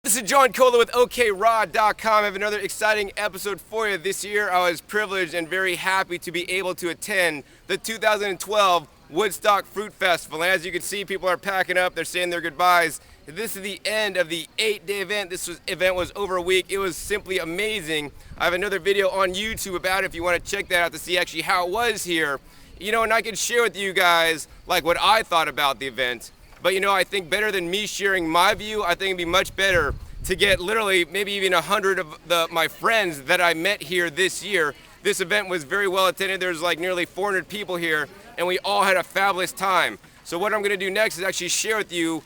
This is John Cola with OKRod.com. I have another exciting episode for you. This year I was privileged and very happy to be able to attend the 2012 Woodstock Fruit Festival. And as you can see, people are packing up, they're saying their goodbyes. This is the end of the 8-day event. Event was over a week. It was simply amazing. I have another video on YouTube about it if you want to check that out to see actually how it was here. You know, and I can share with you guys like what I thought about the event. But you know, I think better than me sharing my view, I think it'd be much better to get literally maybe even 100 of my friends that I met here this year. This event was very well attended. There's like nearly 400 people here, and we all had a fabulous time. So what I'm gonna do next is actually share with you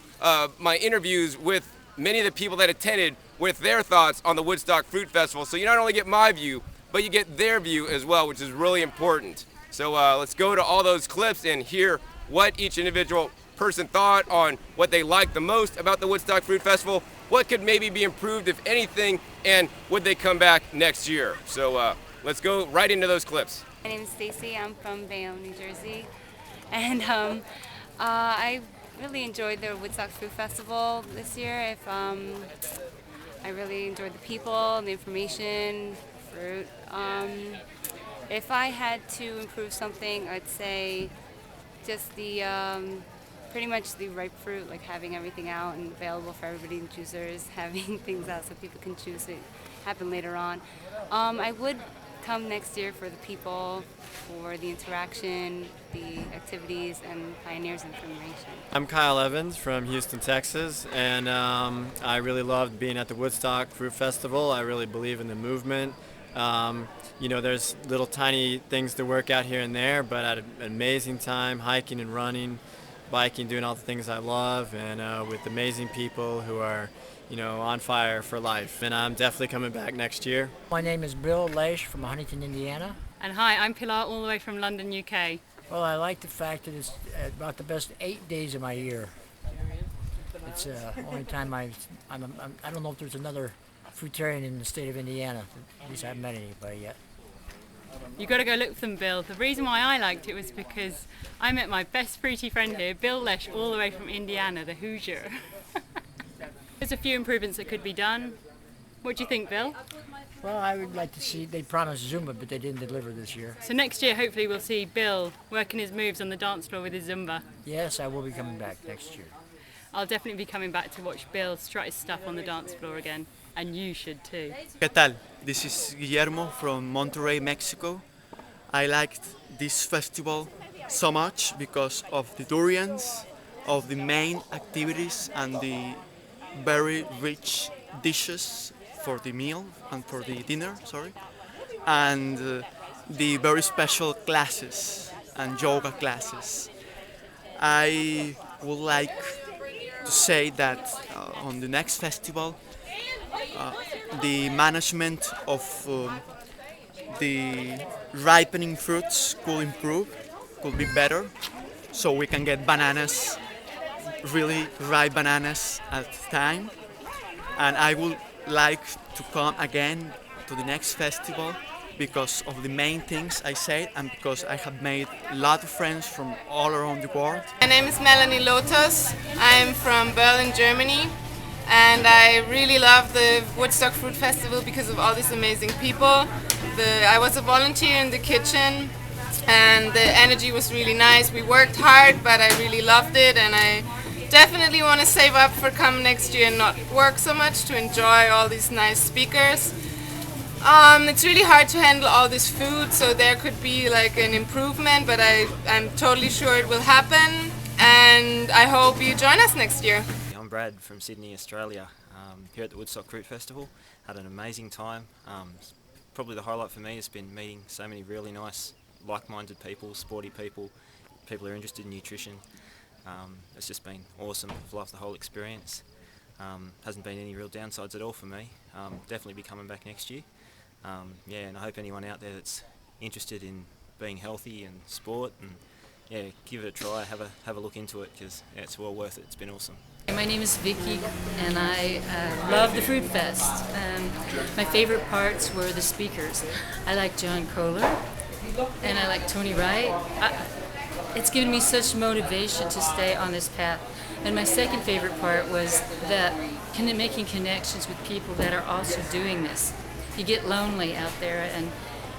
my interviews with many of the people that attended with their thoughts on the Woodstock Fruit Festival. So you not only get my view, but you get their view as well, which is really important. So let's go to all those clips and hear what each individual person thought on what they liked the most about the Woodstock Fruit Festival, what could maybe be improved if anything, and would they come back next year. So let's go right into those clips. My name is Stacy. I'm from Bayonne, New Jersey, and I really enjoyed the Woodstock Fruit Festival this year. I really enjoyed the people, the information, fruit. If I had to improve something, I'd say just the pretty much the ripe fruit, like having everything out and available for everybody in juicers, having things out so people can choose it, happen later on. I would come next year for the people, for the interaction, the activities, and pioneers information. I'm Kyle Evans from Houston, Texas, and I really loved being at the Woodstock Fruit Festival. I really believe in the movement. You know, there's little tiny things to work out here and there, but I had an amazing time hiking and running, biking, doing all the things I love, and with amazing people who are, you know, on fire for life. And I'm definitely coming back next year. My name is Bill Lesh from Huntington, Indiana. And hi, I'm Pilar, all the way from London, UK. Well, I like the fact that it's about the best 8 days of my year. It's the only time I don't know if there's another fruitarian in the state of Indiana. At least I haven't met anybody yet. You've got to go look for them, Bill. The reason why I liked it was because I met my best fruity friend here, Bill Lesh, all the way from Indiana, the Hoosier. There's a few improvements that could be done. What do you think, Bill? Well, I would like to see, they promised Zumba, but they didn't deliver this year. So next year, hopefully, we'll see Bill working his moves on the dance floor with his Zumba. Yes, I will be coming back next year. I'll definitely be coming back to watch Bill strut his stuff on the dance floor again. And you should too. ¿Qué tal? This is Guillermo from Monterrey, Mexico. I liked this festival so much because of the durians, of the main activities, and the very rich dishes for the meal and for the dinner, and the very special classes and yoga classes. I would like to say that on the next festival, the management of the ripening fruits could improve, could be better, so we can get bananas, really ripe bananas at the time. And I would like to come again to the next festival because of the main things I said and because I have made a lot of friends from all around the world. My name is Melanie Lotus. I'm from Berlin, Germany. And I really love the Woodstock Fruit Festival because of all these amazing people. I was a volunteer in the kitchen and the energy was really nice. We worked hard, but I really loved it, and I definitely want to save up for come next year and not work so much to enjoy all these nice speakers. It's really hard to handle all this food, so there could be like an improvement, but I'm totally sure it will happen, and I hope you join us next year. I'm Brad from Sydney, Australia, here at the Woodstock Fruit Festival. Had an amazing time. Probably the highlight for me has been meeting so many really nice, like-minded people, sporty people, people who are interested in nutrition. It's just been awesome. I've loved the whole experience. Hasn't been any real downsides at all for me. Definitely be coming back next year. Yeah, and I hope anyone out there that's interested in being healthy and sport, and yeah, give it a try, have a look into it, because yeah, it's well worth it. It's been awesome. My name is Vicky, and I love the Fruit Fest. My favorite parts were the speakers. I like John Kohler, and I like Tony Wright. It's given me such motivation to stay on this path. And my second favorite part was that making connections with people that are also doing this. You get lonely out there, and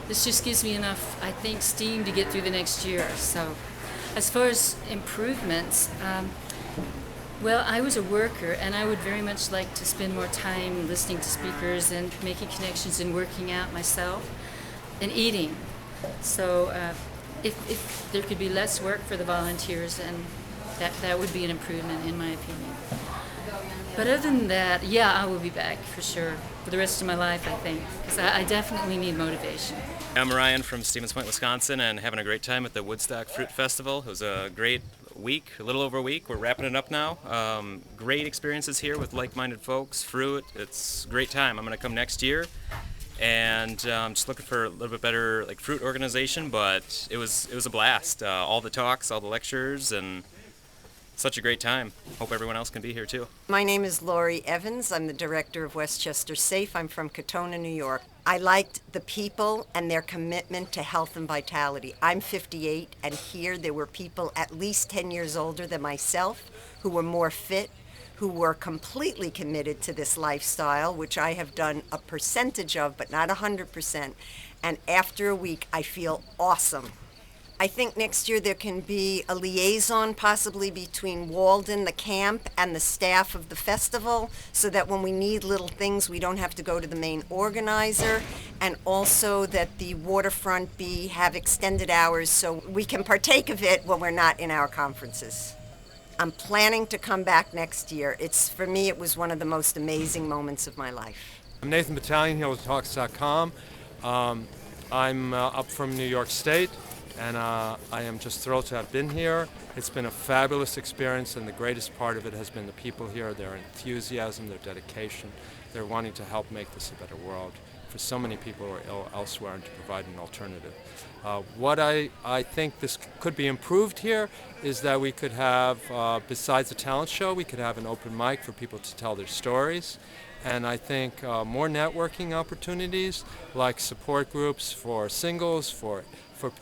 this just gives me enough, I think, steam to get through the next year. So as far as improvements, well, I was a worker, and I would very much like to spend more time listening to speakers and making connections and working out myself and eating. So if there could be less work for the volunteers, and that would be an improvement in my opinion. But other than that, yeah, I will be back for sure for the rest of my life, I think, because I definitely need motivation. I'm Ryan from Stevens Point, Wisconsin, and having a great time at the Woodstock Fruit Festival. It was a great week, a little over a week. We're wrapping it up now. Great experiences here with like-minded folks, fruit. It's a great time. I'm going to come next year, and I'm just looking for a little bit better fruit organization, but it was a blast. All the talks, all the lectures, and such a great time. Hope everyone else can be here too. My name is Laurie Evans. I'm the director of Westchester Safe. I'm from Katona, New York. I liked the people and their commitment to health and vitality. I'm 58, and here there were people at least 10 years older than myself who were more fit, who were completely committed to this lifestyle, which I have done a percentage of, but not 100%. And after a week, I feel awesome. I think next year there can be a liaison possibly between Walden, the camp, and the staff of the festival, so that when we need little things, we don't have to go to the main organizer, and also that the waterfront have extended hours so we can partake of it when we're not in our conferences. I'm planning to come back next year. For me, it was one of the most amazing moments of my life. I'm Nathan Battalion here with Talks.com. I'm up from New York State, and I am just thrilled to have been here. It's been a fabulous experience, and the greatest part of it has been the people here, their enthusiasm, their dedication, their wanting to help make this a better world for so many people who are ill elsewhere and to provide an alternative. What I think this could be improved here is that we could have, besides the talent show, we could have an open mic for people to tell their stories. And I think more networking opportunities, like support groups for singles, for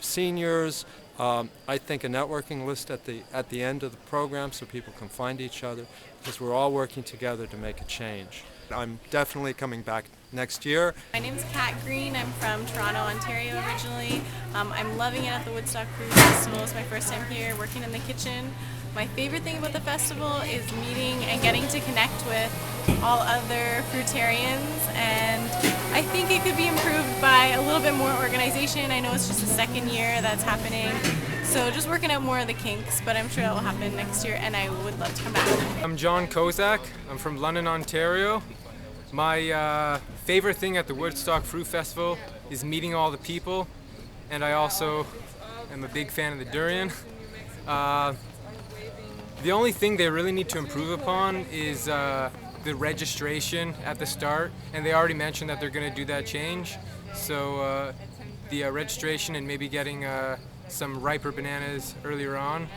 seniors. I think a networking list at the end of the program so people can find each other, because we're all working together to make a change. I'm definitely coming back next year. My name is Kat Green. I'm from Toronto, Ontario originally. I'm loving it at the Woodstock Fruit Festival. It's my first time here working in the kitchen. My favorite thing about the festival is meeting and getting to connect with all other fruitarians, and I think it could be improved by a little bit more organization. I know it's just the second year that's happening, so just working out more of the kinks, but I'm sure that will happen next year, and I would love to come back. I'm John Kozak. I'm from London, Ontario. My favorite thing at the Woodstock Fruit Festival is meeting all the people, and I also am a big fan of the durian. The only thing they really need to improve upon is the registration at the start, and they already mentioned that they're going to do that change. So the registration and maybe getting some riper bananas earlier on.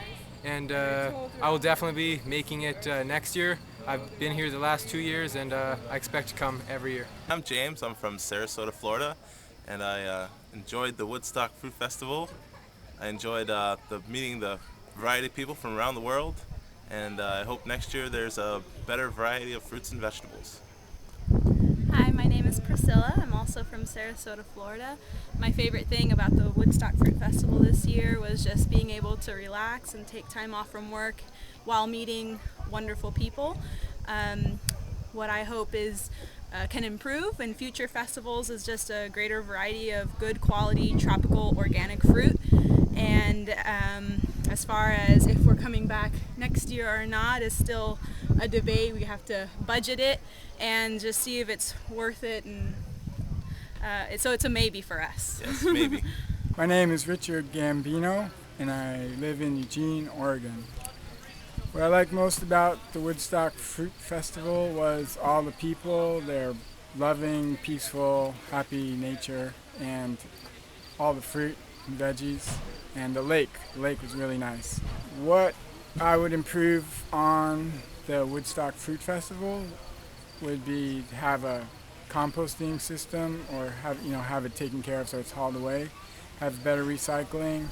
And I will definitely be making it next year. I've been here the last 2 years, and I expect to come every year. I'm James. I'm from Sarasota, Florida, and I enjoyed the Woodstock Fruit Festival. I enjoyed meeting the variety of people from around the world, and I hope next year there's a better variety of fruits and vegetables. Hi, my name is Priscilla. I'm also from Sarasota, Florida. My favorite thing about the Woodstock Fruit Festival this year was just being able to relax and take time off from work while meeting wonderful people. What I hope is can improve in future festivals is just a greater variety of good quality tropical organic fruit. And as far as if we're coming back next year or not is still a debate. We have to budget it and just see if it's worth it, and so it's a maybe for us. Yes, maybe. My name is Richard Gambino, and I live in Eugene, Oregon. What I liked most about the Woodstock Fruit Festival was all the people, their loving, peaceful, happy nature, and all the fruit and veggies, and the lake. The lake was really nice. What I would improve on the Woodstock Fruit Festival would be to have a composting system, or have it taken care of so it's hauled away, have better recycling,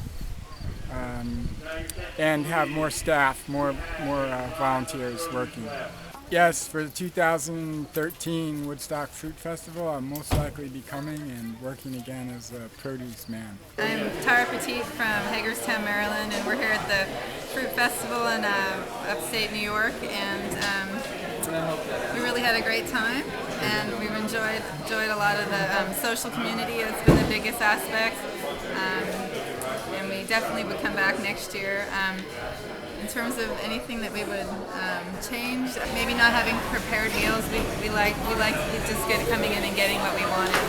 and have more staff, more volunteers working. Yes, for the 2013 Woodstock Fruit Festival, I'll most likely be coming and working again as a produce man. I'm Tara Petit from Hagerstown, Maryland, and we're here at the Fruit Festival in upstate New York, and we really had a great time, and we've enjoyed a lot of the social community. It's been the biggest aspect, and we definitely would come back next year. In terms of anything that we would change, maybe not having prepared meals. We like just coming in and getting what we wanted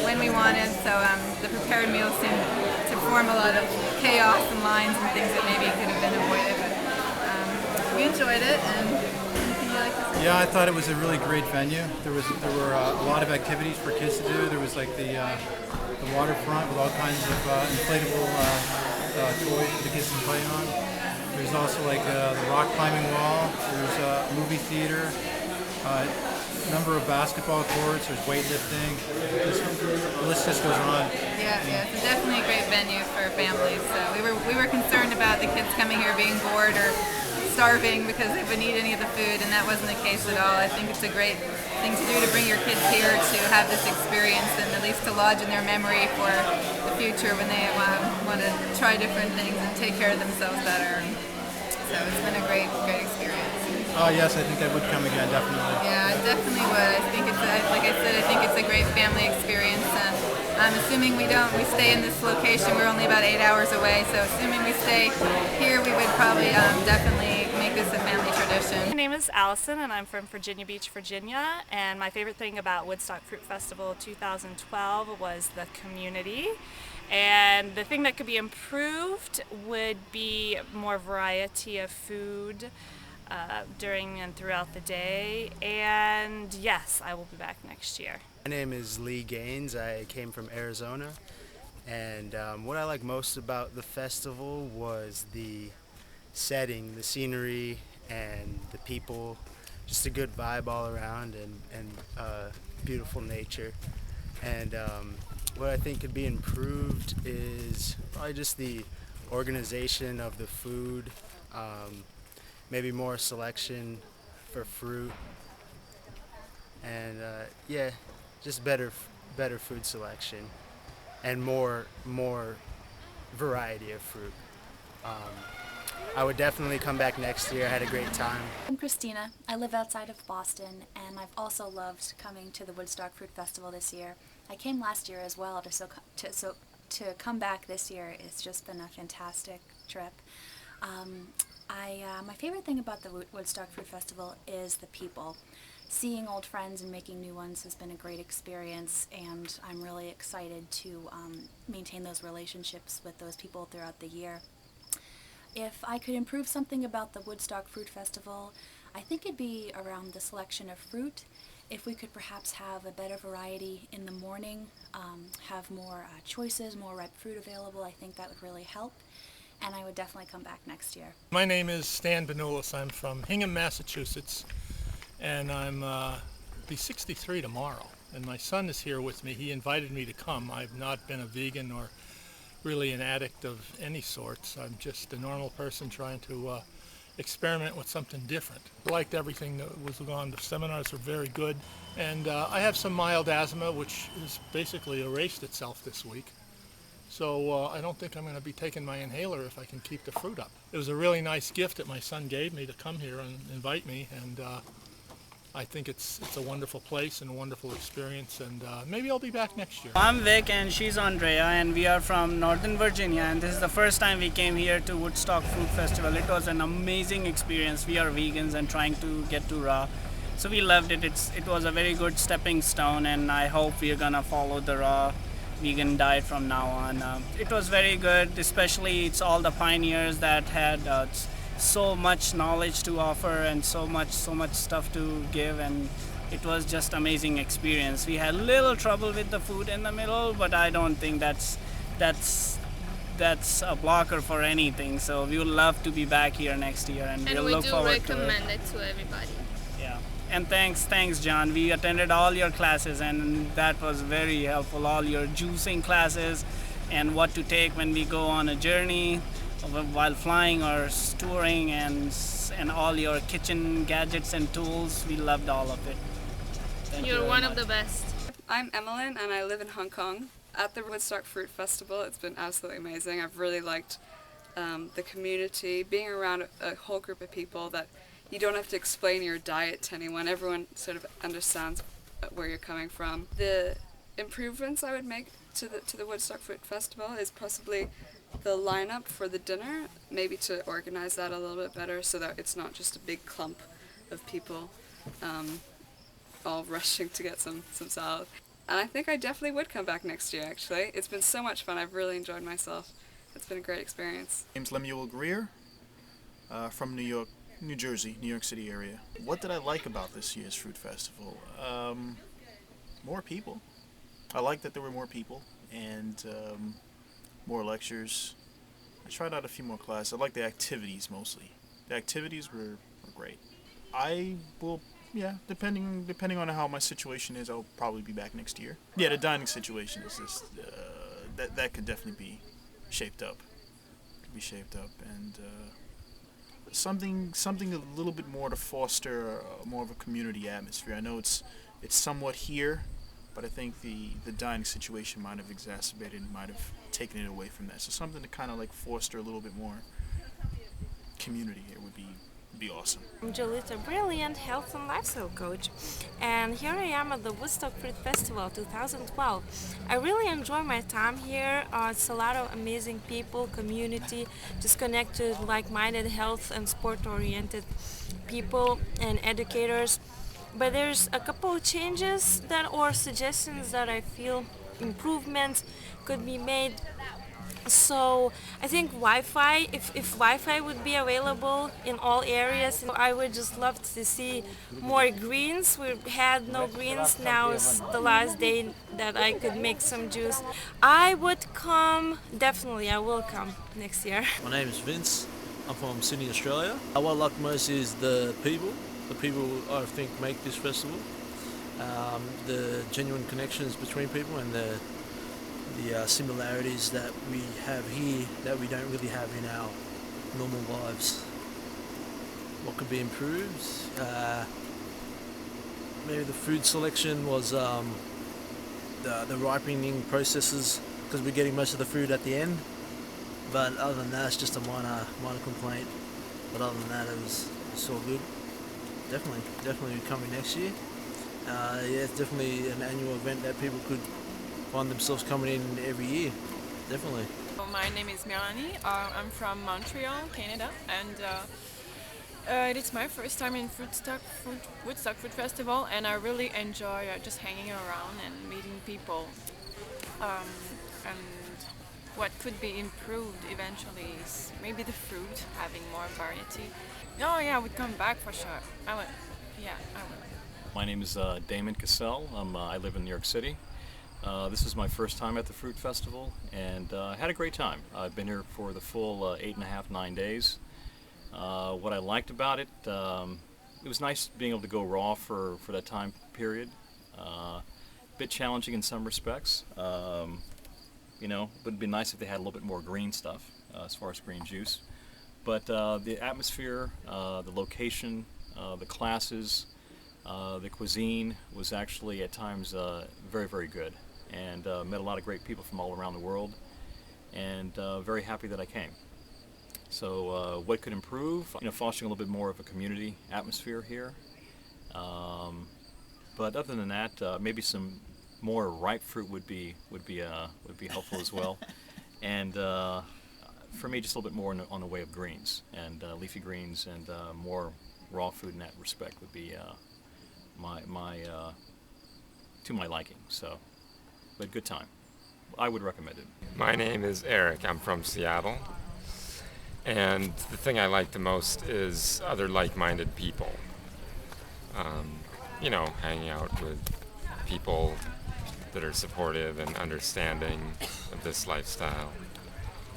when we wanted. So the prepared meals seem to form a lot of chaos and lines and things that maybe could have been avoided. But we enjoyed it. And anything you like to say? Yeah, I thought it was a really great venue. There were a lot of activities for kids to do. There was like the waterfront with all kinds of inflatable toys for the kids to play on. There's also like the rock climbing wall. There's a movie theater, a number of basketball courts. There's weightlifting. The list just goes on. Yeah, it's definitely a great venue for families. So we were concerned about the kids coming here being bored or starving because they wouldn't eat any of the food, and that wasn't the case at all. I think it's a great thing to do to bring your kids here to have this experience and at least to lodge in their memory for the future when they want to try different things and take care of themselves better. So it's been a great experience. Oh yes, I think I would come again, definitely. Yeah, I definitely would. I think it's like I said, I think it's a great family experience, and I'm assuming we stay in this location. We're only about 8 hours away, so assuming we stay here, we would probably definitely make this a family tradition. My name is Allison, and I'm from Virginia Beach, Virginia, and my favorite thing about Woodstock Fruit Festival 2012 was the community. And the thing that could be improved would be more variety of food during and throughout the day. And yes, I will be back next year. My name is Lee Gaines. I came from Arizona. And what I like most about the festival was the setting, the scenery, and the people. Just a good vibe all around, and beautiful nature. And what I think could be improved is probably just the organization of the food, maybe more selection for fruit, and yeah, just better food selection and more variety of fruit. I would definitely come back next year. I had a great time. I'm Christina. I live outside of Boston, and I've also loved coming to the Woodstock Fruit Festival this year. I came last year as well, to come back this year, it's just been a fantastic trip. My favorite thing about the Woodstock Fruit Festival is the people. Seeing old friends and making new ones has been a great experience, and I'm really excited to maintain those relationships with those people throughout the year. If I could improve something about the Woodstock Fruit Festival, I think it'd be around the selection of fruit. If we could perhaps have a better variety in the morning, have more choices, more ripe fruit available, I think that would really help. And I would definitely come back next year. My name is Stan Benulis. I'm from Hingham, Massachusetts, and I'm be 63 tomorrow. And my son is here with me. He invited me to come. I've not been a vegan or really an addict of any sorts. I'm just a normal person trying to experiment with something different. I liked everything that was going on. The seminars were very good. And I have some mild asthma, which has basically erased itself this week. So I don't think I'm going to be taking my inhaler if I can keep the fruit up. It was a really nice gift that my son gave me to come here and invite me, and I think it's a wonderful place and a wonderful experience, and maybe I'll be back next year. I'm Vic and she's Andrea, and we are from Northern Virginia, and this is the first time we came here to Woodstock Fruit Festival. It was an amazing experience. We are vegans and trying to get to raw, so we loved it. It was a very good stepping stone, and I hope we're gonna follow the raw vegan diet from now on. It was very good, especially it's all the pioneers that had so much knowledge to offer and so much stuff to give, and it was just amazing experience. We had little trouble with the food in the middle, but I don't think that's a blocker for anything. So we would love to be back here next year, and we'll look forward to it. And we do recommend it to everybody. Yeah. And thanks John. We attended all your classes, and that was very helpful. All your juicing classes and what to take when we go on a journey. while flying or touring, and all your kitchen gadgets and tools. We loved all of it. Thank you You're very one much. of the best. I'm Emmeline and I live in Hong Kong. At the Woodstock Fruit Festival, it's been absolutely amazing. I've really liked the community, being around a whole group of people that you don't have to explain your diet to anyone. Everyone sort of understands where you're coming from. The improvements I would make to the Woodstock Fruit Festival is possibly the lineup for the dinner, maybe to organize that a little bit better so that it's not just a big clump of people all rushing to get some salad. And I think I definitely would come back next year, actually. It's been so much fun. I've really enjoyed myself. It's been a great experience. My name's Lemuel Greer from New Jersey, New York City area. What did I like about this year's Fruit Festival? More people. I liked that there were more people and more lectures. I tried out a few more classes. I liked the activities mostly. The activities were great. I will, yeah, depending on how my situation is, I'll probably be back next year. Yeah, the dining situation is just, that could definitely be shaped up. And something a little bit more to foster more of a community atmosphere. I know it's somewhat here, but I think the dining situation might have exacerbated, might have taken it away from that. So something to kind of like foster a little bit more community here would be awesome. I'm Jolita, brilliant health and lifestyle coach, and here I am at the Woodstock Fruit Festival 2012. I really enjoy my time here. It's a lot of amazing people, community, just connected, like-minded, health and sport-oriented people and educators. But there's a couple of changes or suggestions that I feel improvements could be made. So I think Wi-Fi, if Wi-Fi would be available in all areas, I would just love to see more greens. We had no greens. Now is the last day that I could make some juice. I would come, definitely I will come next year. My name is Vince. I'm from Sydney, Australia. What I like most is the people. The people I think make this festival. The genuine connections between people and the similarities that we have here that we don't really have in our normal lives. What could be improved? Maybe the food selection was the ripening processes, because we're getting most of the food at the end. But other than that, it's just a minor complaint. But other than that, it was all good. Definitely coming next year. Yeah, it's definitely an annual event that people could find themselves coming in every year, definitely. My name is Melanie. I'm from Montreal, Canada, and it's my first time in Woodstock Fruit Festival, and I really enjoy just hanging around and meeting people. And what could be improved eventually is maybe the fruit, having more variety. Oh yeah, I would come back for sure. I would. My name is Damon Cassell. I live in New York City. This is my first time at the Fruit Festival, and I had a great time. I've been here for the full 8.5, 9 days. What I liked about it, it was nice being able to go raw for that time period. A bit challenging in some respects. You know, it would be nice if they had a little bit more green stuff as far as green juice. But the atmosphere, the location, the classes, the cuisine was actually at times very, very good, and met a lot of great people from all around the world, and very happy that I came. So what could improve? You know, fostering a little bit more of a community atmosphere here. But other than that, maybe some more ripe fruit would be helpful as well. And for me, just a little bit more on the way of greens and leafy greens, and more raw food in that respect would be to my liking. So, but good time. I would recommend it. My name is Eric. I'm from Seattle. And the thing I like the most is other like-minded people. You know, hanging out with people that are supportive and understanding of this lifestyle.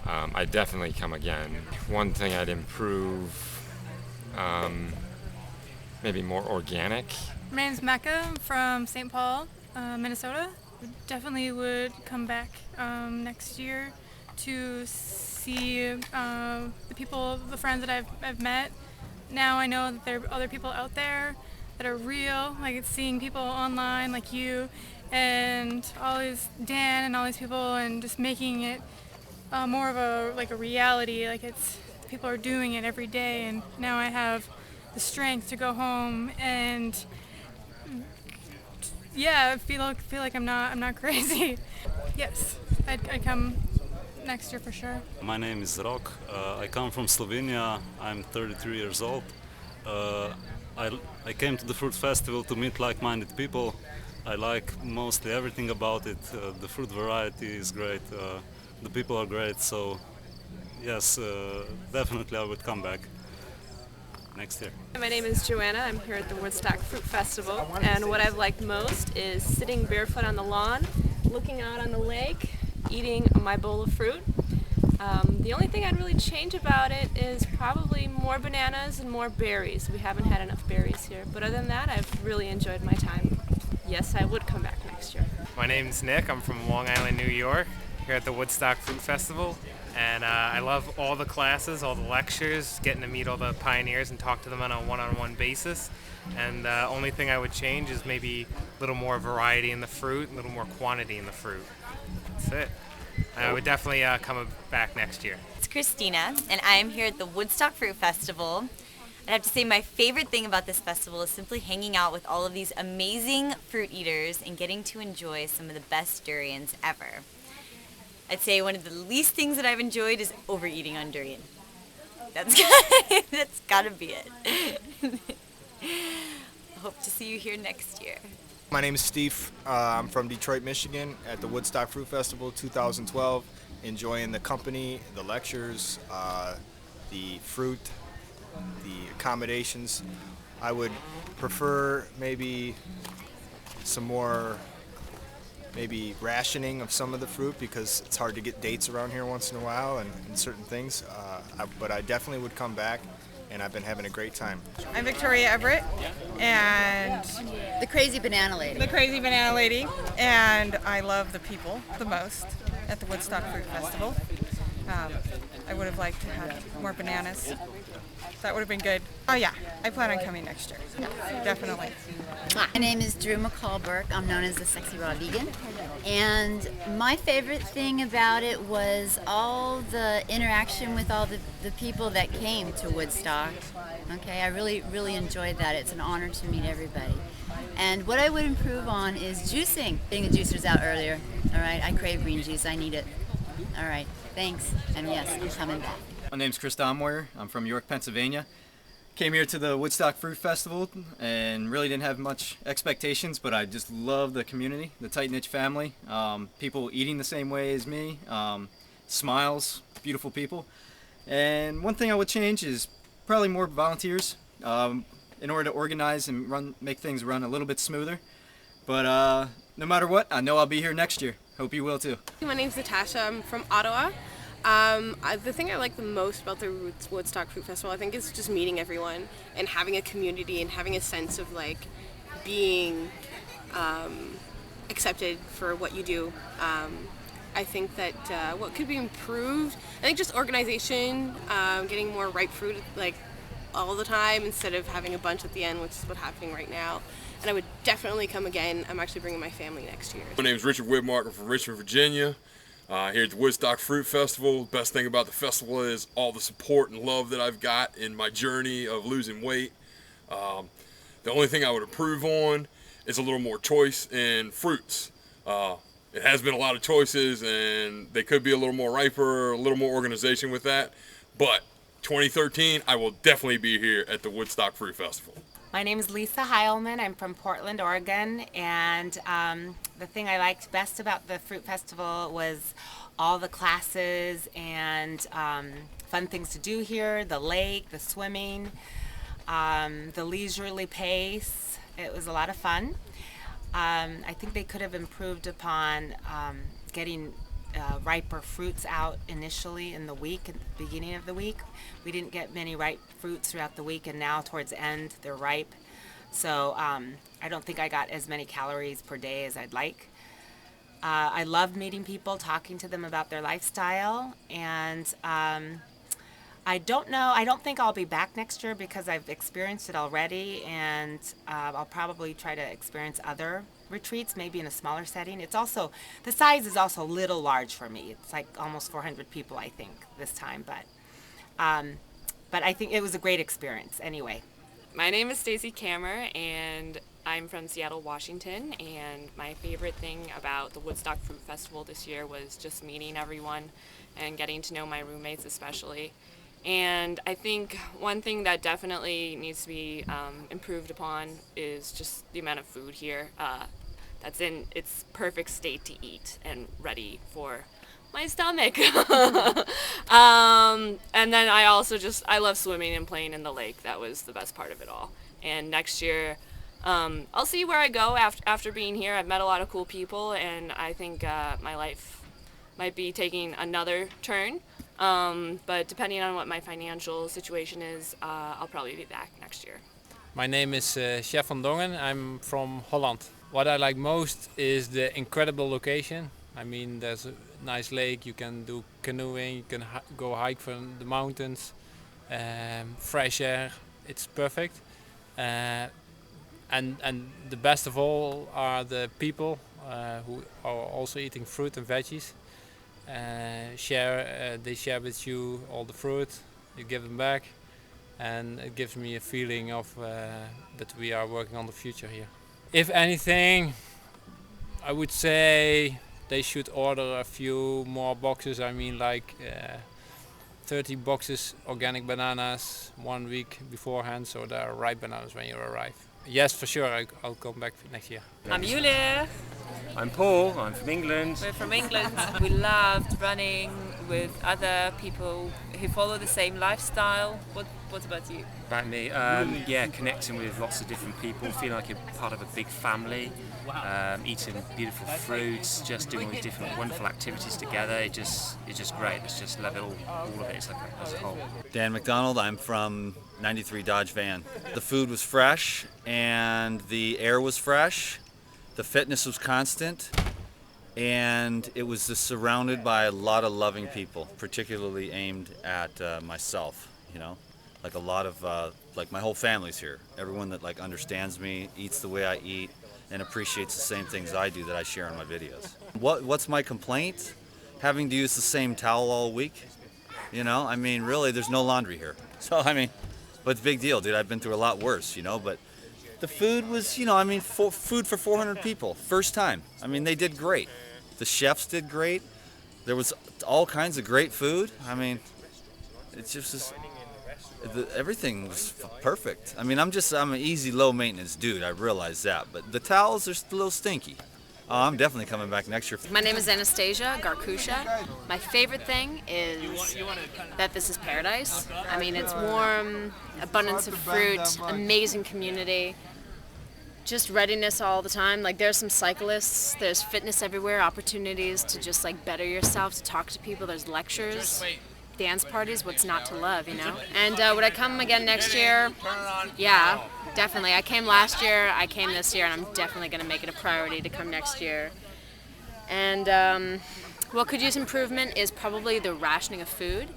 I'd definitely come again. One thing I'd improve, maybe more organic. My name's Mecca. I'm from St. Paul, Minnesota. Definitely would come back next year. to see the people, the friends that I've met. Now I know that there are other people out there that are real, like it's seeing people online like you and all these Dan and all these people, and just making it more of a reality, like it's people are doing it every day, and now I have the strength to go home and I feel like I'm not crazy. Yes, I'd come next year for sure. My name is Rok. I come from Slovenia. I'm 33 years old. I came to the fruit festival to meet like-minded people. I like mostly everything about it. The fruit variety is great. The people are great. So yes, definitely I would come back next year. My name is Joanna. I'm here at the Woodstock Fruit Festival, and what I've liked most is sitting barefoot on the lawn, looking out on the lake, eating my bowl of fruit. The only thing I'd really change about it is probably more bananas and more berries. We haven't had enough berries here, but other than that, I've really enjoyed my time. Yes, I would come back next year. My name's Nick. I'm from Long Island, New York, here at the Woodstock Fruit Festival. And I love all the classes, all the lectures, getting to meet all the pioneers and talk to them on a one-on-one basis. And the only thing I would change is maybe a little more variety in the fruit, a little more quantity in the fruit. That's it. I would definitely come back next year. It's Christina, and I am here at the Woodstock Fruit Festival. I have to say my favorite thing about this festival is simply hanging out with all of these amazing fruit eaters and getting to enjoy some of the best durians ever. I'd say one of the least things that I've enjoyed is overeating on durian. That's gotta be it. Hope to see you here next year. My name is Steve. I'm from Detroit, Michigan, at the Woodstock Fruit Festival 2012. Enjoying the company, the lectures, the fruit, the accommodations. I would prefer maybe some more rationing of some of the fruit, because it's hard to get dates around here once in a while and certain things. But I definitely would come back, and I've been having a great time. I'm Victoria Everett, and the Crazy Banana Lady. The Crazy Banana Lady, and I love the people the most at the Woodstock Fruit Festival. I would have liked to have more bananas. That would have been good. Oh yeah, I plan on coming next year. Definitely. My name is Drew McCall-Burke. I'm known as the Sexy Raw Vegan. And my favorite thing about it was all the interaction with all the people that came to Woodstock. Okay, I really enjoyed that. It's an honor to meet everybody. And what I would improve on is juicing. Getting the juicers out earlier. All right, I crave green juice. I need it. All right, thanks. And yes, I'm coming back. My name's Chris Domweier. I'm from York, Pennsylvania. Came here to the Woodstock Fruit Festival and really didn't have much expectations, but I just love the community, the tight-knit family, people eating the same way as me, smiles, beautiful people. And one thing I would change is probably more volunteers in order to organize and make things run a little bit smoother. But no matter what, I know I'll be here next year. Hope you will too. My name's Natasha. I'm from Ottawa. The thing I like the most about the Woodstock Fruit Festival, I think, is just meeting everyone and having a community and having a sense of like being accepted for what you do. I think that what could be improved, I think just organization, getting more ripe fruit like all the time instead of having a bunch at the end, which is what's happening right now. And I would definitely come again. I'm actually bringing my family next year. My name is Richard Whitmark. I'm from Richmond, Virginia. Here at the Woodstock Fruit Festival. The best thing about the festival is all the support and love that I've got in my journey of losing weight. The only thing I would improve on is a little more choice in fruits. It has been a lot of choices, and they could be a little more riper, a little more organization with that. But 2013, I will definitely be here at the Woodstock Fruit Festival. My name is Lisa Heilman. I'm from Portland, Oregon, and the thing I liked best about the Fruit Festival was all the classes and fun things to do here, the lake, the swimming, the leisurely pace. It was a lot of fun. I think they could have improved upon getting riper fruits out initially in the week, at the beginning of the week. We didn't get many ripe fruits throughout the week, and now towards the end they're ripe. So I don't think I got as many calories per day as I'd like. I love meeting people, talking to them about their lifestyle, and I don't think I'll be back next year because I've experienced it already, and I'll probably try to experience other retreats, maybe in a smaller setting. It's also, the size is also a little large for me. It's like almost 400 people, I think, this time, but I think it was a great experience anyway. My name is Stacy Kammer, and I'm from Seattle, Washington, and my favorite thing about the Woodstock Fruit Festival this year was just meeting everyone and getting to know my roommates especially. And I think one thing that definitely needs to be improved upon is just the amount of food here that's in its perfect state to eat and ready for my stomach. And then I love swimming and playing in the lake. That was the best part of it all. And next year, I'll see where I go after being here. I've met a lot of cool people, and I think my life might be taking another turn. But depending on what my financial situation is, I'll probably be back next year. My name is Chef van Dongen. I'm from Holland. What I like most is the incredible location. I mean, there's a nice lake, you can do canoeing, you can go hike from the mountains, fresh air, it's perfect. And the best of all are the people who are also eating fruit and veggies. They share with you all the fruit, you give them back, and it gives me a feeling of that we are working on the future here. If anything, I would say they should order a few more boxes. I mean, like 30 boxes organic bananas 1 week beforehand, so there are ripe bananas when you arrive. Yes, for sure, I'll come back next year. I'm Julia. I'm Paul, I'm from England. We're from England. We loved running with other people who follow the same lifestyle. What about you? About me, connecting with lots of different people, feeling like you're part of a big family, eating beautiful fruits, just doing all these different wonderful activities together. It's just great. It's just love it all of it. It's like as a whole. Dan McDonald, I'm from 93 Dodge Van. The food was fresh and the air was fresh. The fitness was constant, and it was just surrounded by a lot of loving people, particularly aimed at myself, you know? Like a lot of, like my whole family's here. Everyone that like understands me, eats the way I eat, and appreciates the same things I do that I share in my videos. What's my complaint? Having to use the same towel all week. You know, I mean, really, there's no laundry here. So, I mean, but it's a big deal, dude. I've been through a lot worse, you know, but the food was, you know, I mean, food for 400 people, first time. I mean, they did great. The chefs did great. There was all kinds of great food. I mean, it's just, everything was perfect. I mean, I'm an easy, low maintenance dude, I realize that, but the towels are a little stinky. I'm definitely coming back next year. My name is Anastasia Garkusha. My favorite thing is that this is paradise. I mean, it's warm, abundance of fruit, amazing community, just readiness all the time. Like, there's some cyclists, there's fitness everywhere, opportunities to just like better yourself, to talk to people, there's lectures, dance parties, what's not to love, you know? And would I come again next year? Yeah, definitely. I came last year, I came this year, and I'm definitely going to make it a priority to come next year. And what could use improvement is probably the rationing of food.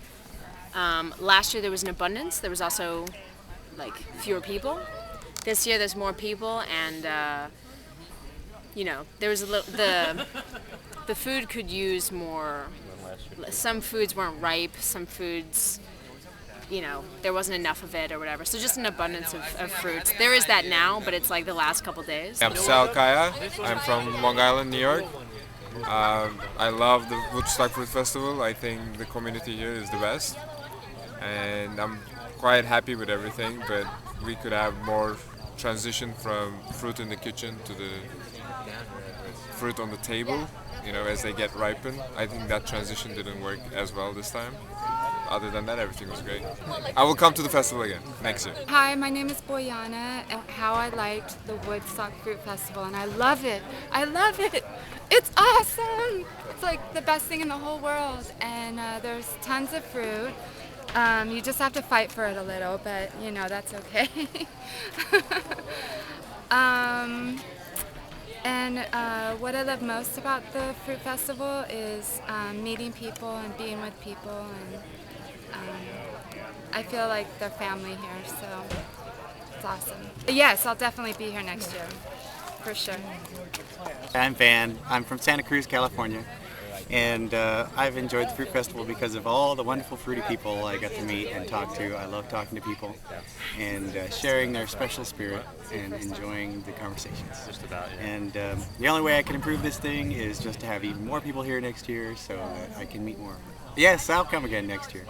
Last year there was an abundance, there was also like fewer people. This year there's more people, and you know, there was the food could use more. Some foods weren't ripe, some foods, you know, there wasn't enough of it or whatever. So just an abundance of fruits. There is that now, but it's like the last couple days. I'm Sal Kaya. I'm from Long Island, New York. I love the Woodstock Fruit Festival. I think the community here is the best. And I'm quite happy with everything, but we could have more transition from fruit in the kitchen to the fruit on the table. You know, as they get ripened. I think that transition didn't work as well this time. Other than that, everything was great. I will come to the festival again next year. Hi, my name is Boyana, and how I liked the Woodstock Fruit Festival, and I love it. I love it. It's awesome. It's like the best thing in the whole world, and there's tons of fruit. You just have to fight for it a little, but you know, that's okay. And what I love most about the fruit festival is meeting people and being with people, and I feel like they're family here, so it's awesome. Yes, I'll definitely be here next year, for sure. I'm Van. I'm from Santa Cruz, California, and I've enjoyed the Fruit Festival because of all the wonderful fruity people I got to meet and talk to. I love talking to people and sharing their special spirit and enjoying the conversations. Just about, yeah. And the only way I can improve this thing is just to have even more people here next year so that I can meet more. Yes, I'll come again next year.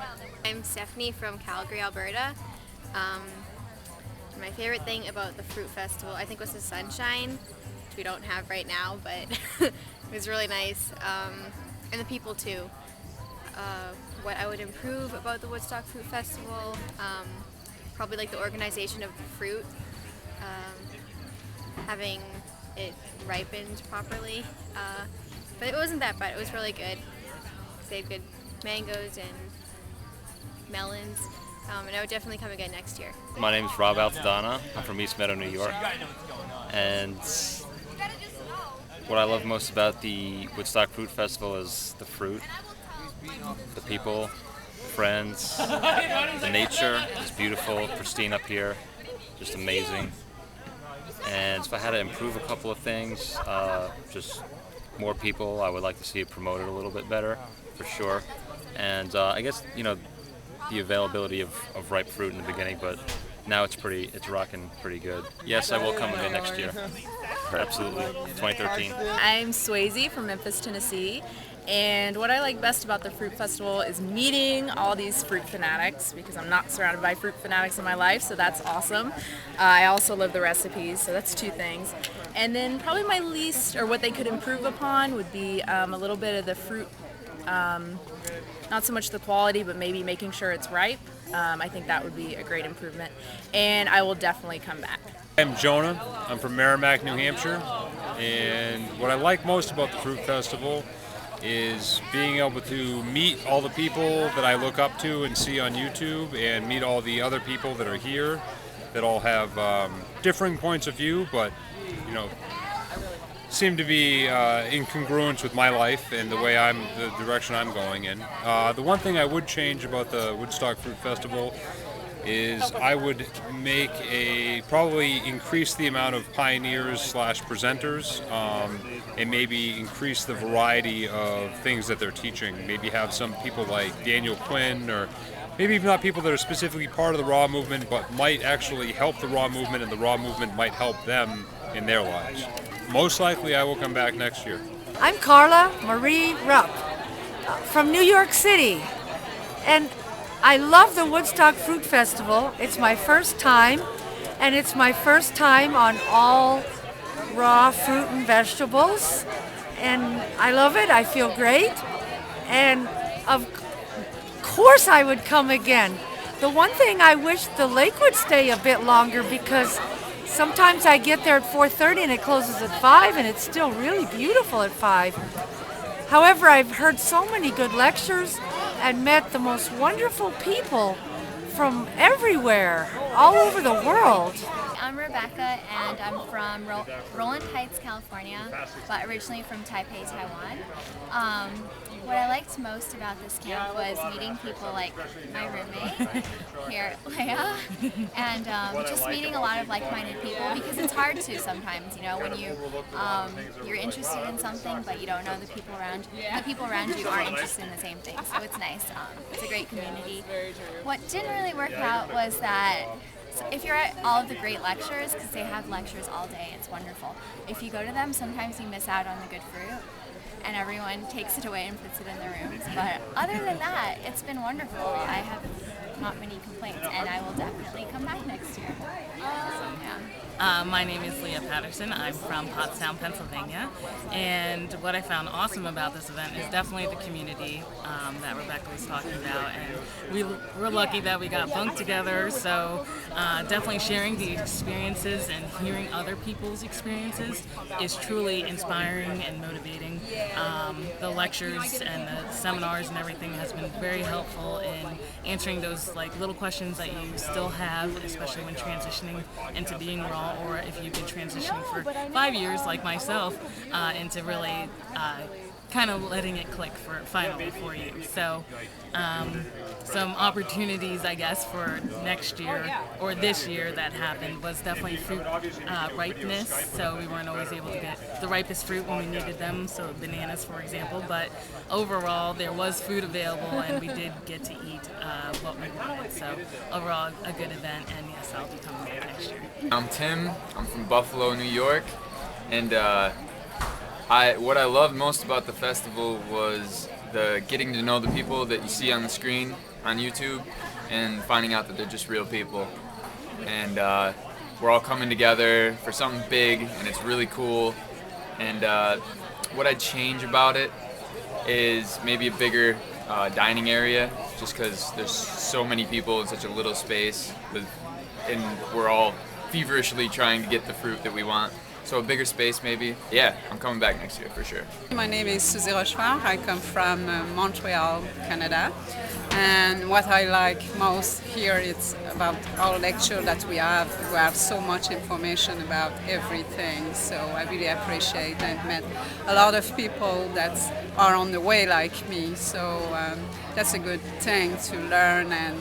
I'm Stephanie from Calgary, Alberta. My favorite thing about the Fruit Festival, I think, was the sunshine, which we don't have right now, but it was really nice. And the people too. What I would improve about the Woodstock Fruit Festival, probably like the organization of the fruit, having it ripened properly. But it wasn't that bad, it was really good. They had good mangoes and melons, and I would definitely come again next year. My name is Rob Altadonna. I'm from East Meadow, New York. And what I love most about the Woodstock Fruit Festival is the fruit, the people, friends, the nature. It's beautiful, pristine up here, just amazing. And if I had to improve a couple of things, just more people, I would like to see it promoted a little bit better, for sure. And I guess, you know, the availability of ripe fruit in the beginning, but now it's rocking pretty good. Yes, I will come again next year. Absolutely. 2013. I'm Swayze from Memphis, Tennessee, and what I like best about the Fruit Festival is meeting all these fruit fanatics, because I'm not surrounded by fruit fanatics in my life, so that's awesome. I also love the recipes, so that's two things. And then probably my least, or what they could improve upon, would be a little bit of the fruit, not so much the quality, but maybe making sure it's ripe. I think that would be a great improvement, and I will definitely come back. I'm Jonah. I'm from Merrimack, New Hampshire, and what I like most about the Fruit Festival is being able to meet all the people that I look up to and see on YouTube, and meet all the other people that are here that all have differing points of view, but you know, seem to be in congruence with my life and the direction I'm going in. The one thing I would change about the Woodstock Fruit Festival is I would probably increase the amount of pioneers / presenters, and maybe increase the variety of things that they're teaching. Maybe have some people like Daniel Quinn, or maybe even not people that are specifically part of the Raw movement, but might actually help the Raw movement, and the Raw movement might help them in their lives. Most likely I will come back next year. I'm Carla Marie Rupp from New York City, and I love the Woodstock Fruit Festival. It's my first time, and it's my first time on all raw fruit and vegetables, and I love it. I feel great, and of course I would come again. The one thing I wish the lake would stay a bit longer, because sometimes I get there at 4:30 and it closes at 5, and it's still really beautiful at 5. However, I've heard so many good lectures and met the most wonderful people from everywhere, all over the world. I'm Rebecca, and I'm from Roland Heights, California, but originally from Taipei, Taiwan. What I liked most about this camp was meeting people like my roommate here, Leia, and just meeting a lot of like-minded people, because it's hard to sometimes, you know, when you're interested in something but you don't know the people around you aren't interested in the same thing, so it's nice. It's a great community. What didn't really work out was that if you're at all of the great lectures, because they have lectures all day, it's wonderful. If you go to them, sometimes you miss out on the good fruit, and everyone takes it away and puts it in their rooms. But other than that, it's been wonderful. I have not many complaints, and I will definitely come back next year. My name is Leah Patterson. I'm from Pottstown, Pennsylvania, and what I found awesome about this event is definitely the community that Rebecca was talking about, and we're lucky that we got bunked together, so definitely sharing the experiences and hearing other people's experiences is truly inspiring and motivating. The lectures and the seminars and everything has been very helpful in answering those like little questions that you still have, especially when transitioning into being raw. now, or if you've been transitioning for 5 years like myself, into really kind of letting it click finally for you. So some opportunities, I guess, for next year or this year that happened was definitely fruit ripeness. So we weren't always able to get the ripest fruit when we needed them, so bananas, for example. But overall, there was food available, and we did get to eat what we wanted. So overall, a good event, and yes, I'll be coming back next year. I'm Tim. I'm from Buffalo, New York, and what I loved most about the festival was the getting to know the people that you see on the screen on YouTube, and finding out that they're just real people, and we're all coming together for something big, and it's really cool. And what I'd change about it is maybe a bigger dining area, just because there's so many people in such a little space, and we're all feverishly trying to get the fruit that we want. So a bigger space maybe. Yeah, I'm coming back next year for sure. My name is Suzy Rochefort. I come from Montreal, Canada. And what I like most here is about our lecture that we have. We have so much information about everything. So I really appreciate and met a lot of people that are on the way like me. So that's a good thing to learn and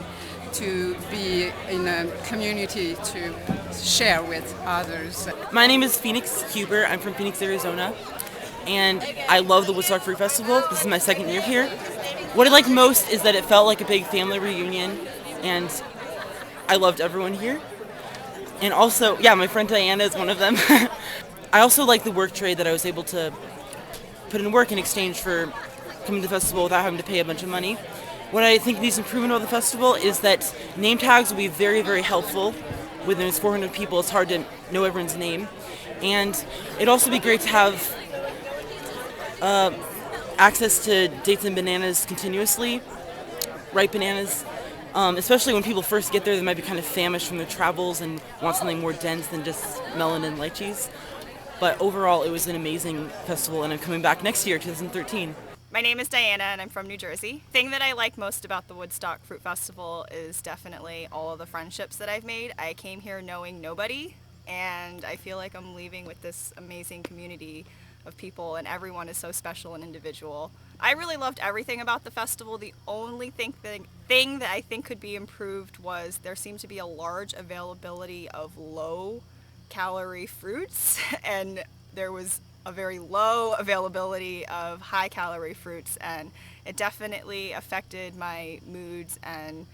to be in a community to share with others. My name is Phoenix Huber. I'm from Phoenix, Arizona, and I love the Woodstock Fruit Festival. This is my second year here. What I liked most is that it felt like a big family reunion, and I loved everyone here. And also, yeah, my friend Diana is one of them. I also like the work trade that I was able to put in work in exchange for coming to the festival without having to pay a bunch of money. What I think needs improvement of the festival is that name tags will be very, very helpful. When there's 400 people, it's hard to know everyone's name. And it'd also be great to have access to dates and bananas continuously, ripe bananas, especially when people first get there. They might be kind of famished from their travels and want something more dense than just melon and lychees. But overall, it was an amazing festival, and I'm coming back next year, 2013. My name is Diana, and I'm from New Jersey. The thing that I like most about the Woodstock Fruit Festival is definitely all of the friendships that I've made. I came here knowing nobody, and I feel like I'm leaving with this amazing community of people, and everyone is so special and individual. I really loved everything about the festival. The only thing that I think could be improved was there seemed to be a large availability of low-calorie fruits, and there was a very low availability of high-calorie fruits, and it definitely affected my moods and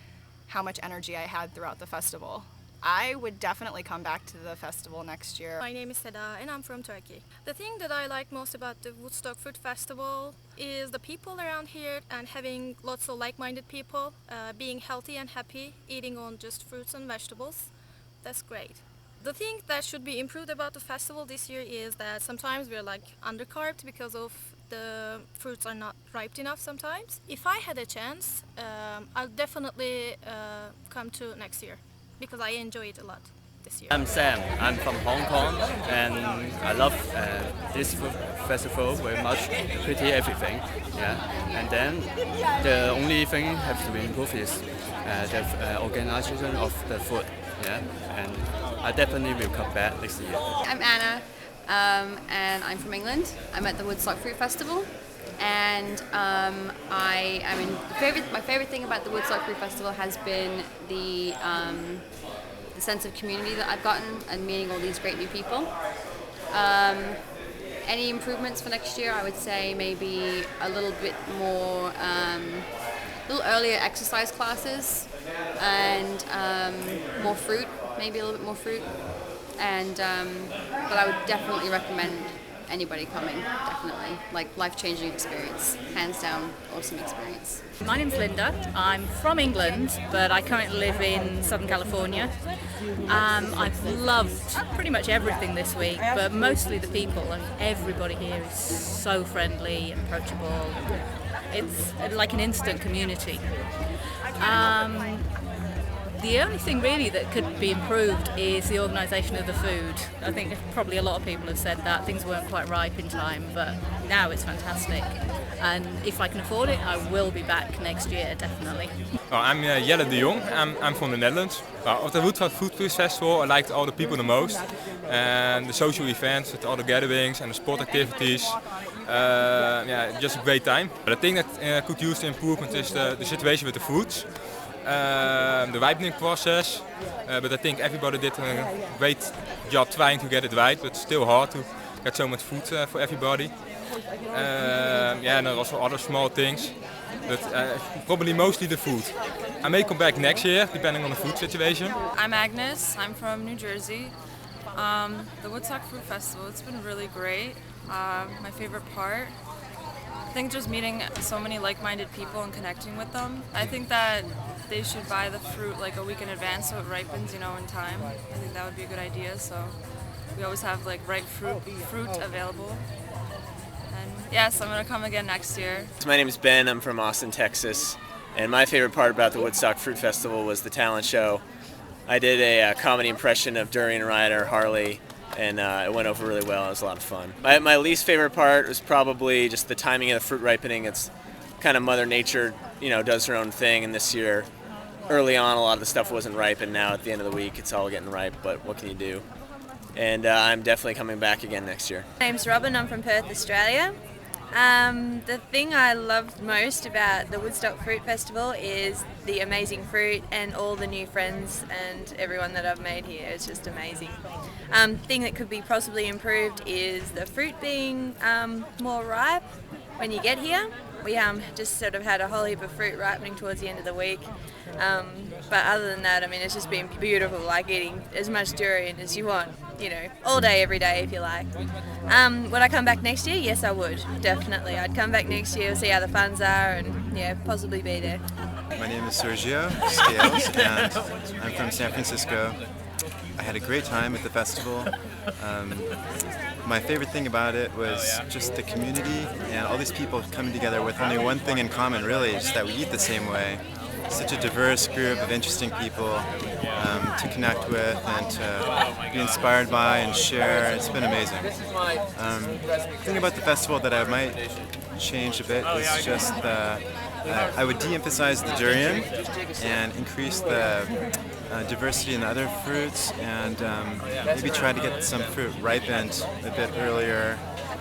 how much energy I had throughout the festival. I would definitely come back to the festival next year. My name is Seda, and I'm from Turkey. The thing that I like most about the Woodstock Fruit Festival is the people around here and having lots of like-minded people, being healthy and happy, eating on just fruits and vegetables. That's great. The thing that should be improved about the festival this year is that sometimes we're like undercarved because of the fruits are not ripe enough sometimes. If I had a chance, I'll definitely come to next year because I enjoy it a lot this year. I'm Sam. I'm from Hong Kong, and I love this food festival very much. Pretty everything, yeah. And then the only thing have to be improved is the organization of the food, yeah. And I definitely will come back next year. I'm Anna, and I'm from England. I'm at the Woodstock Fruit Festival, and my favorite thing about the Woodstock Fruit Festival has been the sense of community that I've gotten and meeting all these great new people. Any improvements for next year? I would say maybe a little bit more, a little earlier exercise classes, and more fruit. Maybe a little bit more fruit, and but I would definitely recommend anybody coming, definitely. Like, life-changing experience, hands down, awesome experience. My name's Linda. I'm from England, but I currently live in Southern California. I've loved pretty much everything this week, but mostly the people. I mean, everybody here is so friendly and approachable. It's like an instant community. The only thing really that could be improved is the organisation of the food. I think probably a lot of people have said that things weren't quite ripe in time, but now it's fantastic. and if I can afford it, I will be back next year, definitely. I'm Jelle de Jong. I'm from the Netherlands. Of the Woodstock Food Festival, I liked all the people the most, and the social events with all the gatherings and the sport activities. Just a great time. But the thing that could use the improvement is the situation with the fruits, the ripening process. But I think everybody did a great job trying to get it right, but it's still hard to get so much food for everybody. And there are also other small things, but probably mostly the food. I may come back next year, depending on the food situation. I'm Agnes, I'm from New Jersey. The Woodstock Fruit Festival, it's been really great. My favorite part, I think just meeting so many like-minded people and connecting with them. I think that they should buy the fruit like a week in advance so it ripens, in time. I think that would be a good idea, so we always have like ripe fruit available. And yes, I'm gonna come again next year. My name is Ben, I'm from Austin, Texas, and my favorite part about the Woodstock Fruit Festival was the talent show. I did a comedy impression of Durian Rider Harley, and it went over really well. It was a lot of fun. My least favorite part was probably just the timing of the fruit ripening. It's kind of Mother Nature, does her own thing, and this year, early on, a lot of the stuff wasn't ripe, and now at the end of the week, it's all getting ripe, but what can you do? And I'm definitely coming back again next year. My name's Robin, I'm from Perth, Australia. The thing I loved most about the Woodstock Fruit Festival is the amazing fruit and all the new friends and everyone that I've made here. It's just amazing. Thing that could be possibly improved is the fruit being more ripe when you get here. We just sort of had a whole heap of fruit ripening towards the end of the week. But other than that, it's just been beautiful, like eating as much durian as you want, all day, every day if you like. Would I come back next year? Yes, I would, definitely. I'd come back next year, see how the funds are, and possibly be there. My name is Sergio Scales, and I'm from San Francisco. I had a great time at the festival. My favorite thing about it was just the community and all these people coming together with only one thing in common, really, just that we eat the same way. Such a diverse group of interesting people to connect with and to be inspired by and share. It's been amazing. The thing about the festival that I might change a bit is just I would de-emphasize the durian and increase the diversity in the other fruits, and maybe try to get some fruit ripened a bit earlier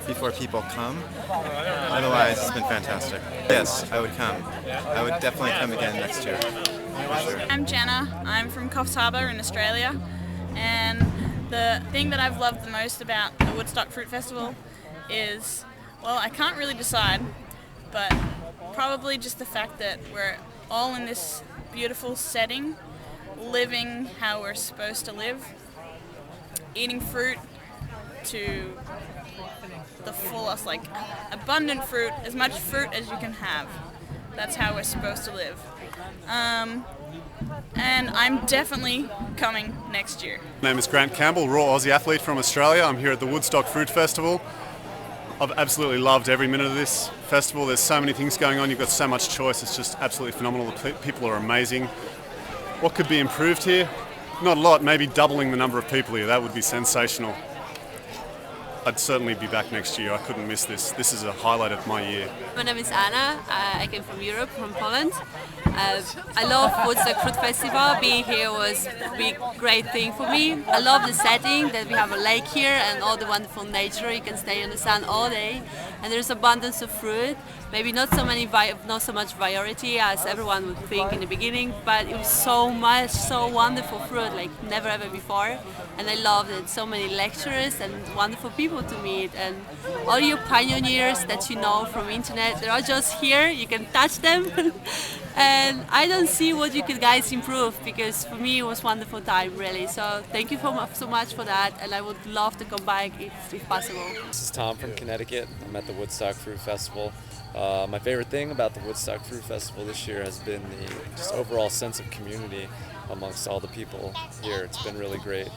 before people come. Otherwise, it's been fantastic. Yes, I would come. I would definitely come again next year, for sure. I'm Jenna. I'm from Coffs Harbour in Australia, and the thing that I've loved the most about the Woodstock Fruit Festival is, well, I can't really decide, but probably just the fact that we're all in this beautiful setting, living how we're supposed to live, eating fruit to the fullest, like abundant fruit, as much fruit as you can have. That's how we're supposed to live. And I'm definitely coming next year. My name is Grant Campbell, raw Aussie athlete from Australia. I'm here at the Woodstock Fruit Festival. I've absolutely loved every minute of this festival. There's so many things going on. You've got so much choice. It's just absolutely phenomenal. The people are amazing. What could be improved here? Not a lot. Maybe doubling the number of people here. That would be sensational. I'd certainly be back next year. I couldn't miss this. This is a highlight of my year. My name is Anna. I came from Europe, from Poland. I love Woodstock Fruit Festival. Being here was a big, great thing for me. I love the setting, that we have a lake here and all the wonderful nature. You can stay in the sun all day, and there's abundance of fruit. Maybe not so much variety as everyone would think in the beginning, but it was so much, so wonderful fruit, like never ever before. And I loved it. So many lecturers and wonderful people to meet, and all your pioneers that you know from internet, they're all just here. You can touch them. And I don't see what you could guys improve, because for me it was a wonderful time, really. So thank you so much for that, and I would love to come back if possible. This is Tom from Connecticut. I'm at the Woodstock Fruit Festival. My favorite thing about the Woodstock Fruit Festival this year has been the just overall sense of community amongst all the people here. It's been really great.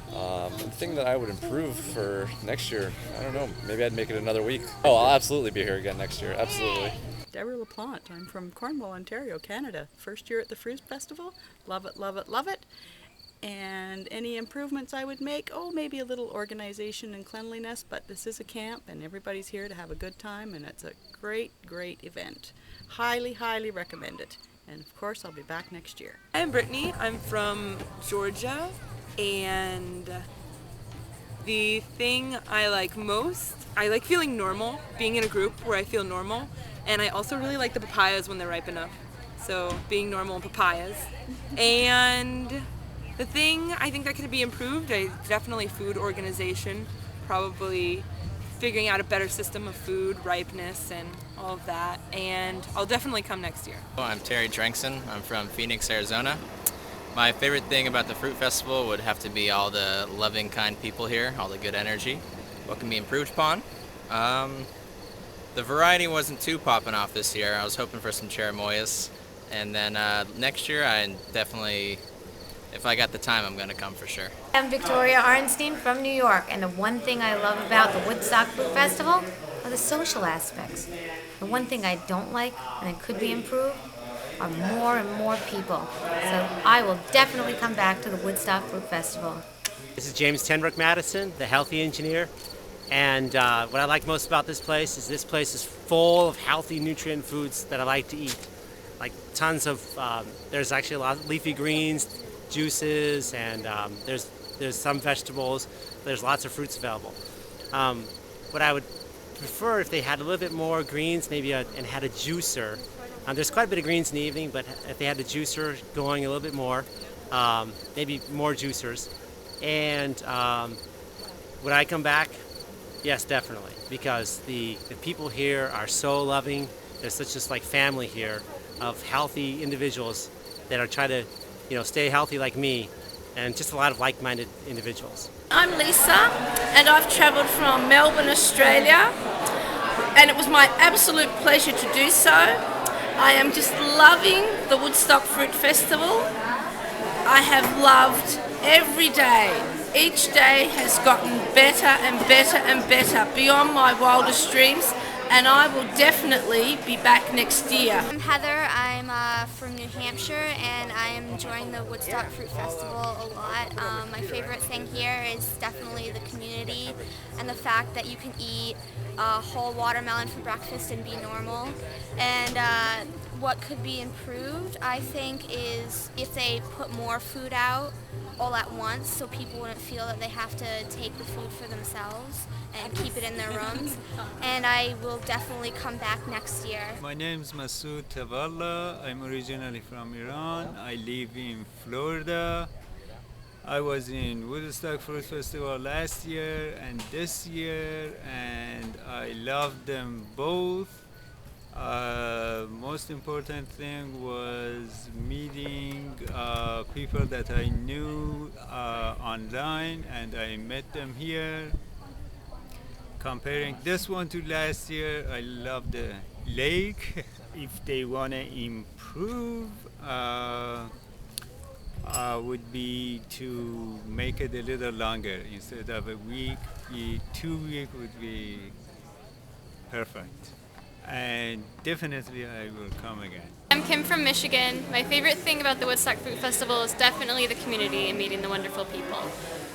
The thing that I would improve for next year, I don't know, maybe I'd make it another week. Oh, I'll absolutely be here again next year, absolutely. Deborah LaPlante. I'm from Cornwall, Ontario, Canada. First year at the Fruit Festival. Love it, love it, love it. and any improvements I would make, maybe a little organization and cleanliness, but this is a camp and everybody's here to have a good time, and it's a great, great event. Highly, highly recommend it. And of course, I'll be back next year. I'm Brittany. I'm from Georgia, and the thing I like most, I like feeling normal, being in a group where I feel normal, and I also really like the papayas when they're ripe enough. So being normal and papayas. And the thing I think that could be improved, definitely food organization, probably figuring out a better system of food, ripeness, and all of that. And I'll definitely come next year. I'm Terry Drenkson. I'm from Phoenix, Arizona. My favorite thing about the Fruit Festival would have to be all the loving, kind people here, all the good energy. What can be improved upon? The variety wasn't too popping off this year. I was hoping for some cherimoyas. And then next year, I definitely, if I got the time, I'm going to come for sure. I'm Victoria Arnstein from New York, and the one thing I love about the Woodstock Fruit Festival are the social aspects. The one thing I don't like, and it could be improved, are more and more people. So I will definitely come back to the Woodstock Fruit Festival. This is James Tenbrook Madison, the healthy engineer. And what I like most about this place is full of healthy, nutrient foods that I like to eat. Like tons of, there's actually a lot of leafy greens, juices, and there's some vegetables. There's lots of fruits available. What I would prefer if they had a little bit more greens, maybe and had a juicer. There's quite a bit of greens in the evening, but if they had the juicer going a little bit more, maybe more juicers. And would I come back? Yes, definitely, because the people here are so loving. There's such just like family here of healthy individuals that are trying to, stay healthy like me, and just a lot of like-minded individuals. I'm Lisa, and I've travelled from Melbourne, Australia, and it was my absolute pleasure to do so. I am just loving the Woodstock Fruit Festival. I have loved every day. Each day has gotten better and better and better, beyond my wildest dreams, and I will definitely be back next year. I'm Heather. I'm from New Hampshire, and I am enjoying the Woodstock Fruit Festival a lot. My favorite thing here is definitely the community and the fact that you can eat a whole watermelon for breakfast and be normal. And what could be improved, I think, is if they put more food out all at once, so people wouldn't feel that they have to take the food for themselves and keep it in their rooms. And I will definitely come back next year. My name is Masoud Tavalla. I'm originally from Iran. I live in Florida. I was in Woodstock Fruit Festival last year and this year, and I loved them both. Most important thing was meeting people that I knew online, and I met them here. Comparing this one to last year, I love the lake. If they want to improve, would be to make it a little longer. Instead of a week, 2 weeks would be perfect. And definitely I will come again. I'm Kim from Michigan. My favorite thing about the Woodstock Fruit Festival is definitely the community and meeting the wonderful people.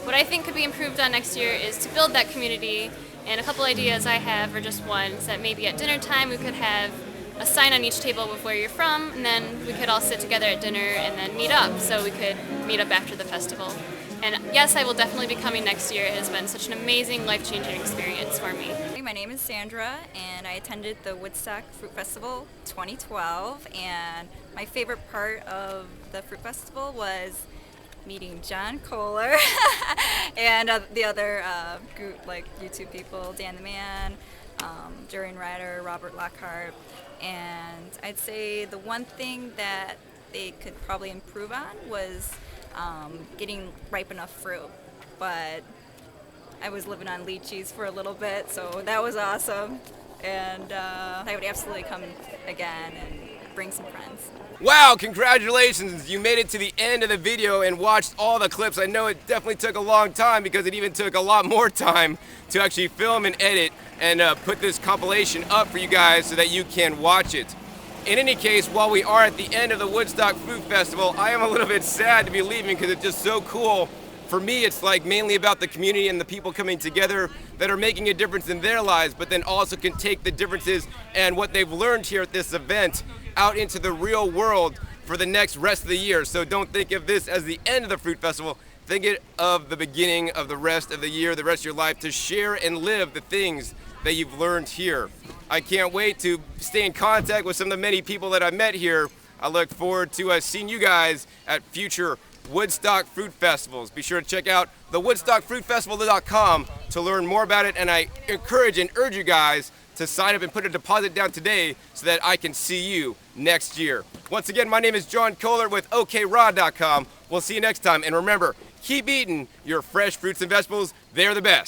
What I think could be improved on next year is to build that community, and a couple ideas I have are just one, is that maybe at dinner time we could have a sign on each table with where you're from, and then we could all sit together at dinner and then meet up, so we could meet up after the festival. And yes, I will definitely be coming next year. It has been such an amazing, life-changing experience for me. My name is Sandra, and I attended the Woodstock Fruit Festival 2012, and my favorite part of the Fruit Festival was meeting John Kohler and the other group, like YouTube people, Dan the Man, Durian Ryder, Robert Lockhart. And I'd say the one thing that they could probably improve on was getting ripe enough fruit. But I was living on lychees for a little bit, so that was awesome. And I would absolutely come again and bring some friends. Wow, congratulations! You made it to the end of the video and watched all the clips. I know it definitely took a long time because it even took a lot more time to actually film and edit and put this compilation up for you guys so that you can watch it. In any case, while we are at the end of the Woodstock Fruit Festival, I am a little bit sad to be leaving because it's just so cool. For me, it's like mainly about the community and the people coming together that are making a difference in their lives, but then also can take the differences and what they've learned here at this event out into the real world for the next rest of the year. So don't think of this as the end of the Fruit Festival. Think it of the beginning of the rest of the year, the rest of your life, to share and live the things that you've learned here. I can't wait to stay in contact with some of the many people that I met here. I look forward to seeing you guys at future Woodstock Fruit Festivals. Be sure to check out the WoodstockFruitFestival.com to learn more about it, and I encourage and urge you guys to sign up and put a deposit down today so that I can see you next year. Once again, my name is John Kohler with OKRod.com. We'll see you next time, and remember, keep eating your fresh fruits and vegetables. They're the best.